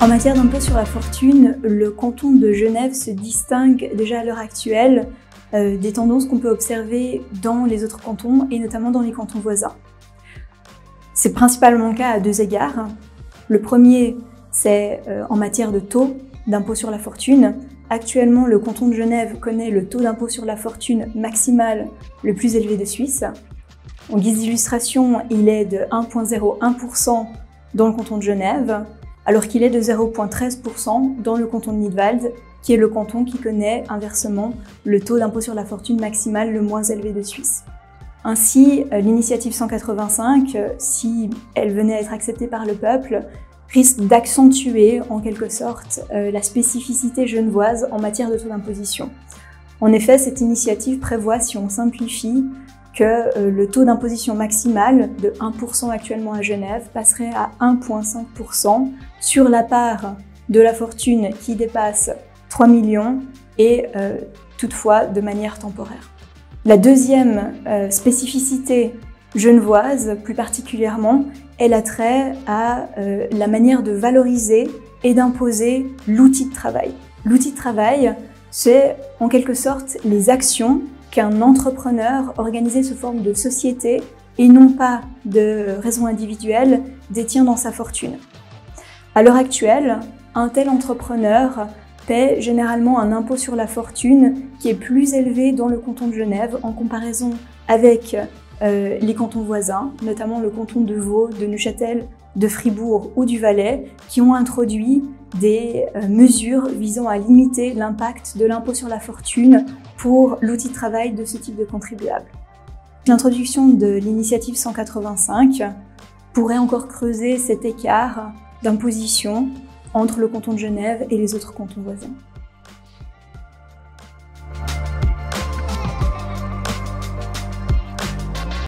En matière d'impôt sur la fortune, le canton de Genève se distingue déjà à l'heure actuelle des tendances qu'on peut observer dans les autres cantons et notamment dans les cantons voisins. C'est principalement le cas à deux égards. Le premier, c'est en matière de taux d'impôt sur la fortune. Actuellement, le canton de Genève connaît le taux d'impôt sur la fortune maximal le plus élevé de Suisse. En guise d'illustration, il est de 1,01% dans le canton de Genève, alors qu'il est de 0,13% dans le canton de Nidwald, qui est le canton qui connaît inversement le taux d'impôt sur la fortune maximal le moins élevé de Suisse. Ainsi, l'initiative 185, si elle venait à être acceptée par le peuple, risque d'accentuer en quelque sorte la spécificité genevoise en matière de taux d'imposition. En effet, cette initiative prévoit, si on simplifie, que le taux d'imposition maximal de 1% actuellement à Genève passerait à 1,5% sur la part de la fortune qui dépasse 3 millions et toutefois de manière temporaire. La deuxième spécificité genevoise, plus particulièrement, elle a trait à la manière de valoriser et d'imposer l'outil de travail. L'outil de travail, c'est en quelque sorte les actions qu'un entrepreneur organisé sous forme de société et non pas de raison individuelle détient dans sa fortune. À l'heure actuelle, un tel entrepreneur paie généralement un impôt sur la fortune qui est plus élevé dans le canton de Genève en comparaison avec les cantons voisins, notamment le canton de Vaud, de Neuchâtel, de Fribourg ou du Valais, qui ont introduit des mesures visant à limiter l'impact de l'impôt sur la fortune pour l'outil de travail de ce type de contribuable. L'introduction de l'initiative 185 pourrait encore creuser cet écart d'imposition entre le canton de Genève et les autres cantons voisins.